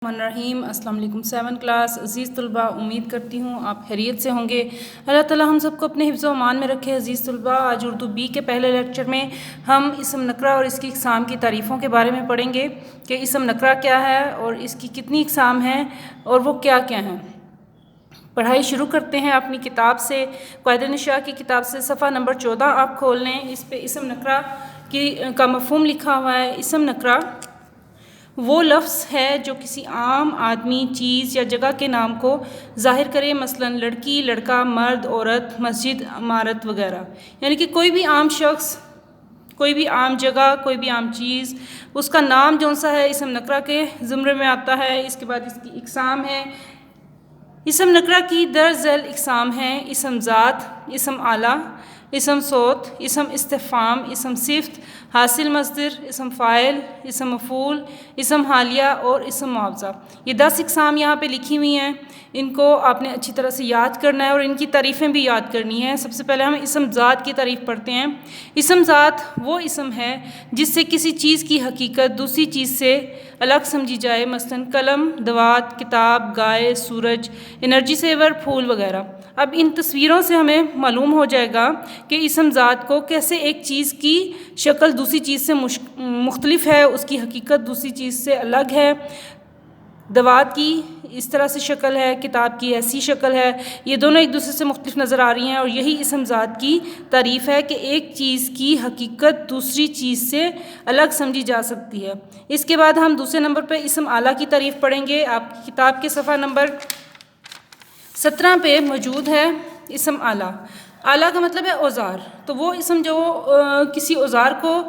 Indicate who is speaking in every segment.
Speaker 1: الرحمن الرحیم۔ السلام علیکم 7 کلاس عزیز طلباء، امید کرتی ہوں آپ خیریت سے ہوں گے۔ اللہ تعالیٰ ہم سب کو اپنے حفظ و امان میں رکھے۔ عزیز طلباء، آج اردو بی کے پہلے لیکچر میں ہم اسم نکرہ اور اس کی اقسام کی تعریفوں کے بارے میں پڑھیں گے کہ اسم نکرہ کیا ہے اور اس کی کتنی اقسام ہیں اور وہ کیا کیا ہیں۔ پڑھائی شروع کرتے ہیں اپنی کتاب سے، قواعد نشاء کی کتاب سے صفحہ نمبر 14 آپ کھول لیں۔ اس پہ اسم نکرہ کا مفہوم لکھا ہوا ہے۔ اسم نکرہ وہ لفظ ہے جو کسی عام آدمی، چیز یا جگہ کے نام کو ظاہر کرے، مثلا لڑکی، لڑکا، مرد، عورت، مسجد، عمارت وغیرہ۔ یعنی کہ کوئی بھی عام شخص، کوئی بھی عام جگہ، کوئی بھی عام چیز، اس کا نام جون سا ہے اسم نکرہ کے زمرے میں آتا ہے۔ اس کے بعد اس کی اقسام ہے۔ اسم نکرہ کی درج ذیل اقسام ہیں: اسم ذات، اسم آلہ، اسم صوت، اسم استفہام، اسم صفت، حاصل مصدر، اسم فاعل، اسم مفعول، اسم حالیہ اور اسم معاوضہ۔ یہ 10 اقسام یہاں پہ لکھی ہوئی ہیں، ان کو آپ نے اچھی طرح سے یاد کرنا ہے اور ان کی تعریفیں بھی یاد کرنی ہیں۔ سب سے پہلے ہم اسم ذات کی تعریف پڑھتے ہیں۔ اسم ذات وہ اسم ہے جس سے کسی چیز کی حقیقت دوسری چیز سے الگ سمجھی جائے، مثلا قلم، دوات، کتاب، گائے، سورج، انرجی سیور، پھول وغیرہ۔ اب ان تصویروں سے ہمیں معلوم ہو جائے گا کہ اسم ذات کو کیسے ایک چیز کی شکل دوسری چیز سے مختلف ہے، اس کی حقیقت دوسری چیز سے الگ ہے۔ دوات کی اس طرح سے شکل ہے، کتاب کی ایسی شکل ہے، یہ دونوں ایک دوسرے سے مختلف نظر آ رہی ہیں اور یہی اسم ذات کی تعریف ہے کہ ایک چیز کی حقیقت دوسری چیز سے الگ سمجھی جا سکتی ہے۔ اس کے بعد ہم دوسرے نمبر پہ اسم آلہ کی تعریف پڑھیں گے۔ آپ کی کتاب کے صفحہ نمبر 17 پہ موجود ہے اسم آلہ۔ آلہ کا مطلب ہے اوزار، تو وہ اسم جو کسی اوزار کو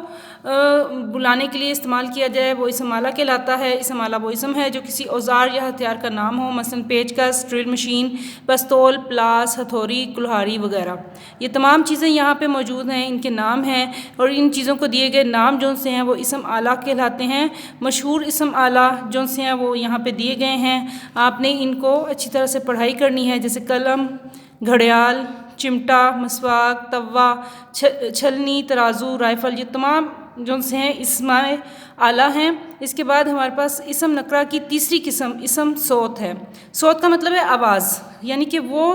Speaker 1: بلانے کے لیے استعمال کیا جائے وہ اسم آلہ کہلاتا ہے۔ اسم آلہ وہ اسم ہے جو کسی اوزار یا ہتھیار کا نام ہو، مثلا پیچکس، ڈرل مشین، پستول، پلاس، ہتھوڑی، کلہاڑی وغیرہ۔ یہ تمام چیزیں یہاں پہ موجود ہیں، ان کے نام ہیں اور ان چیزوں کو دیے گئے نام جون سے ہیں وہ اسم آلہ کہلاتے ہیں۔ مشہور اسم آلہ جون سے ہیں وہ یہاں پہ دیے گئے ہیں، آپ نے ان کو اچھی طرح سے پڑھائی کرنی ہے، جیسے قلم، گھڑیال، چمٹا، مسواک، توا، چھلنی، ترازو، رائفل، یہ تمام جو سے ہیں اسم آلہ ہیں۔ اس کے بعد ہمارے پاس اسم نکرہ کی تیسری قسم اسم صوت ہے۔ صوت کا مطلب ہے آواز، یعنی کہ وہ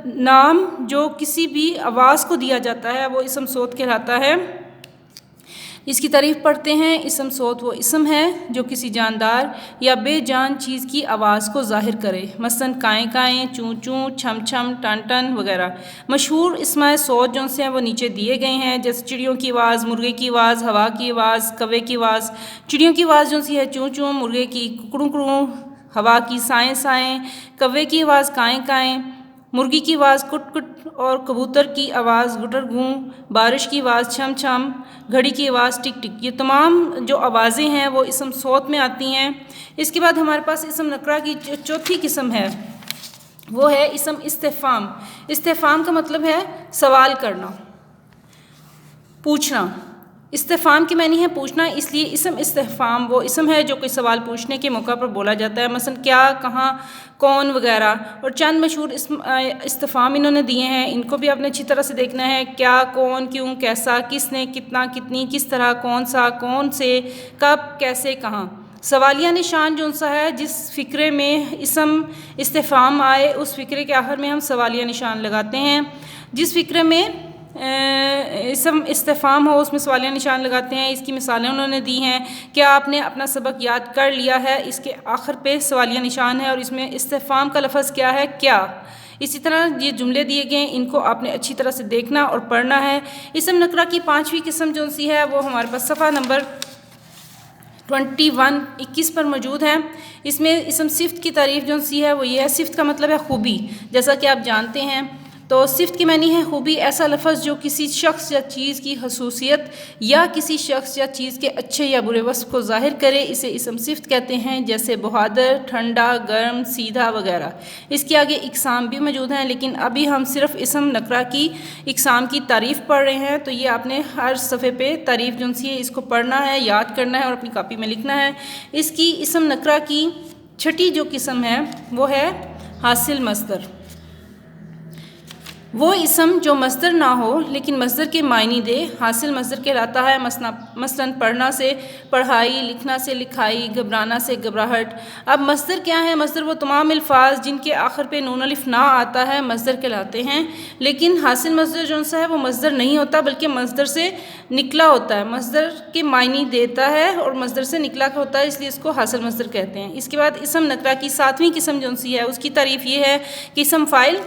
Speaker 1: نام جو کسی بھی آواز کو دیا جاتا ہے وہ اسم صوت کہلاتا ہے۔ اس کی تعریف پڑھتے ہیں۔ اسم صوت وہ اسم ہے جو کسی جاندار یا بے جان چیز کی آواز کو ظاہر کرے، مثلا کائیں کائیں، چوں چوں، چھم چھم، ٹن ٹن وغیرہ۔ مشہور اسماء صوت جو سے ہیں وہ نیچے دیے گئے ہیں، جیسے چڑیوں کی آواز، مرغے کی آواز، ہوا کی آواز، کوے کی آواز۔ چڑیوں کی آواز جو سی ہے چوں چوں، مرغے کی ککڑوں کڑوں، ہوا کی سائیں سائیں، کوے کی آواز کائیں کائیں، مرغی کی آواز کٹ کٹ اور کبوتر کی آواز گٹر گوں، بارش کی آواز چھم چھم، گھڑی کی آواز ٹک ٹک۔ یہ تمام جو آوازیں ہیں وہ اسم صوت میں آتی ہیں۔ اس کے بعد ہمارے پاس اسم نکرہ کی چوتھی قسم ہے، وہ ہے اسم استفہام۔ استفہام کا مطلب ہے سوال کرنا، پوچھنا۔ استفہام کی معنی ہے پوچھنا، اس لیے اسم استفہام وہ اسم ہے جو کوئی سوال پوچھنے کے موقع پر بولا جاتا ہے، مثلا کیا، کہاں، کون وغیرہ۔ اور چند مشہور استفہام انہوں نے دیے ہیں، ان کو بھی آپ نے اچھی طرح سے دیکھنا ہے۔ کیا، کون، کیوں، کیسا، کس نے، کتنا، کتنی، کس طرح، کون سا، کون سے، کب، کیسے، کہاں۔ سوالیہ نشان جو سا ہے، جس فقرے میں اسم استفہام آئے اس فقرے کے آخر میں ہم سوالیہ نشان لگاتے ہیں۔ جس فقرے میں اسم استفہام ہو اس میں سوالیہ نشان لگاتے ہیں۔ اس کی مثالیں انہوں نے دی ہیں۔ کیا آپ نے اپنا سبق یاد کر لیا ہے، اس کے آخر پہ سوالیہ نشان ہے اور اس میں استفہام کا لفظ کیا ہے، کیا۔ اسی طرح یہ جملے دیے گئے ہیں، ان کو آپ نے اچھی طرح سے دیکھنا اور پڑھنا ہے۔ اسم نکرہ کی 5ویں قسم جو سی ہے وہ ہمارے پاس صفحہ نمبر 21 پر موجود ہے۔ اس میں اسم صفت کی تعریف جو سی ہے وہ یہ ہے، صفت کا مطلب ہے خوبی، جیسا کہ آپ جانتے ہیں۔ تو صفت کی معنی ہے خوبی، ایسا لفظ جو کسی شخص یا چیز کی خصوصیت یا کسی شخص یا چیز کے اچھے یا برے وصف کو ظاہر کرے، اسے اسم صفت کہتے ہیں، جیسے بہادر، ٹھنڈا، گرم، سیدھا وغیرہ۔ اس کے آگے اقسام بھی موجود ہیں، لیکن ابھی ہم صرف اسم نکرہ کی اقسام کی تعریف پڑھ رہے ہیں، تو یہ آپ نے ہر صفحے پہ تعریف جو سی ہے اس کو پڑھنا ہے، یاد کرنا ہے اور اپنی کاپی میں لکھنا ہے۔ اس کی اسم نکرہ کی چھٹی جو قسم ہے وہ ہے حاصل مصدر۔ وہ اسم جو مصدر نہ ہو لیکن مصدر کے معنی دے حاصل مصدر کہلاتا ہے، مثلاً پڑھنا سے پڑھائی، لکھنا سے لکھائی، گھبرانا سے گھبراہٹ۔ اب مصدر کیا ہے؟ مصدر وہ تمام الفاظ جن کے آخر پہ نون الف نہ آتا ہے مصدر کہلاتے ہیں، لیکن حاصل مصدر جو سا ہے وہ مصدر نہیں ہوتا بلکہ مصدر سے نکلا ہوتا ہے، مصدر کے معنی دیتا ہے اور مصدر سے نکلا ہوتا ہے، اس لیے اس کو حاصل مصدر کہتے ہیں۔ اس کے بعد اسم نکرہ کی 7ویں قسم جو سی ہے اس کی تعریف یہ ہے کہ اسم فاعل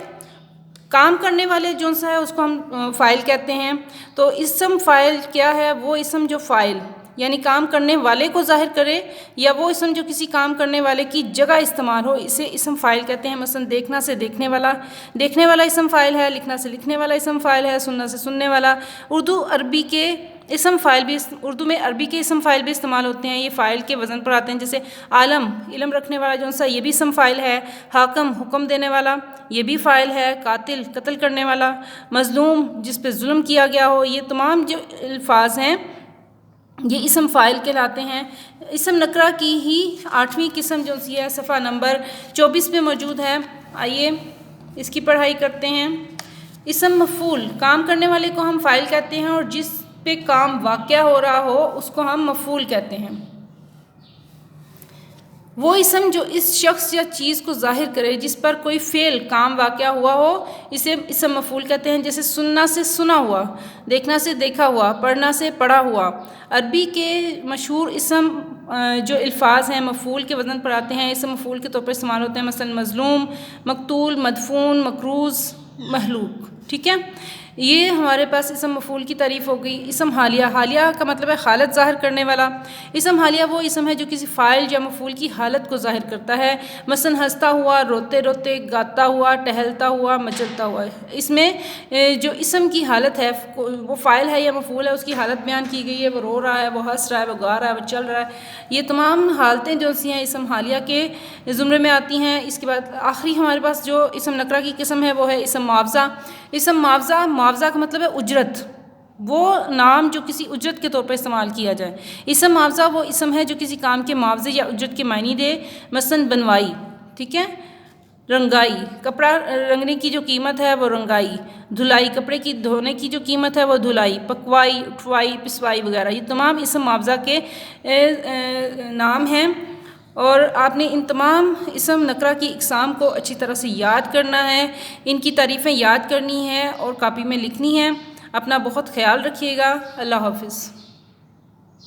Speaker 1: کام کرنے والے جو سا ہے اس کو ہم فاعل کہتے ہیں۔ تو اسم فاعل کیا ہے؟ وہ اسم جو فاعل یعنی کام کرنے والے کو ظاہر کرے، یا وہ اسم جو کسی کام کرنے والے کی جگہ استعمال ہو، اسے اسم فاعل کہتے ہیں۔ مثلا دیکھنا سے دیکھنے والا اسم فاعل ہے، لکھنا سے لکھنے والا اسم فاعل ہے، سننا سے سننے والا۔ اردو میں عربی کے اسم فاعل بھی استعمال ہوتے ہیں، یہ فاعل کے وزن پر آتے ہیں، جیسے عالم علم رکھنے والا جو سا یہ بھی اسم فاعل ہے، حاکم حکم دینے والا یہ بھی فاعل ہے، قاتل قتل کرنے والا، مظلوم جس پہ ظلم کیا گیا ہو، یہ تمام جو الفاظ ہیں یہ اسم فاعل کہلاتے ہیں۔ اسم نکرہ کی ہی 8ویں قسم جو سی ہے صفحہ نمبر 24 پہ موجود ہے، آئیے اس کی پڑھائی کرتے ہیں۔ اسم مفعول کام کرنے والے کو ہم فاعل کہتے ہیں، اور جس پہ کام واقع ہو رہا ہو اس کو ہم مفعول کہتے ہیں۔ وہ اسم جو اس شخص یا چیز کو ظاہر کرے جس پر کوئی فعل کام واقع ہوا ہو اسے اسم مفعول کہتے ہیں، جیسے سننا سے سنا ہوا، دیکھنا سے دیکھا ہوا، پڑھنا سے پڑھا ہوا۔ عربی کے مشہور اسم جو الفاظ ہیں مفعول کے وزن پر آتے ہیں، اسم مفعول کے طور پر استعمال ہوتے ہیں، مثلا مظلوم، مقتول، مدفون، مکروز، مہلوک۔ ٹھیک ہے، یہ ہمارے پاس اسم مفعول کی تعریف ہو گئی۔ اسم حالیہ، حالیہ کا مطلب ہے حالت ظاہر کرنے والا۔ اسم حالیہ وہ اسم ہے جو کسی فاعل یا مفعول کی حالت کو ظاہر کرتا ہے، مثلا ہنستا ہوا، روتے روتے، گاتا ہوا، ٹہلتا ہوا، مچلتا ہوا۔ اس میں جو اسم کی حالت ہے وہ فاعل ہے یا مفعول ہے، اس کی حالت بیان کی گئی ہے، وہ رو رہا ہے، وہ ہنس رہا ہے، وہ گا رہا ہے، وہ چل رہا ہے۔ یہ تمام حالتیں جو سی ہیں اسم حالیہ کے زمرے میں آتی ہیں۔ اس کے بعد آخری ہمارے پاس جو اسم نکرہ کی قسم ہے وہ ہے اسم معاوضہ۔ اسم معاوضہ کا مطلب ہے اجرت، وہ نام جو کسی اجرت کے طور پر استعمال کیا جائے۔ اسم معاوضہ وہ اسم ہے جو کسی کام کے معاوضے یا اجرت کے معنی دے، مثلا بنوائی، ٹھیک ہے، رنگائی، کپڑا رنگنے کی جو قیمت ہے وہ رنگائی، دھلائی، کپڑے کی دھونے کی جو قیمت ہے وہ دھلائی، پکوائی، اٹھوائی، پسوائی وغیرہ، یہ تمام اسم معاوضہ کے نام ہیں۔ اور آپ نے ان تمام اسم نکرہ کی اقسام کو اچھی طرح سے یاد کرنا ہے، ان کی تعریفیں یاد کرنی ہے اور کاپی میں لکھنی ہے۔ اپنا بہت خیال رکھیے گا۔ اللہ حافظ۔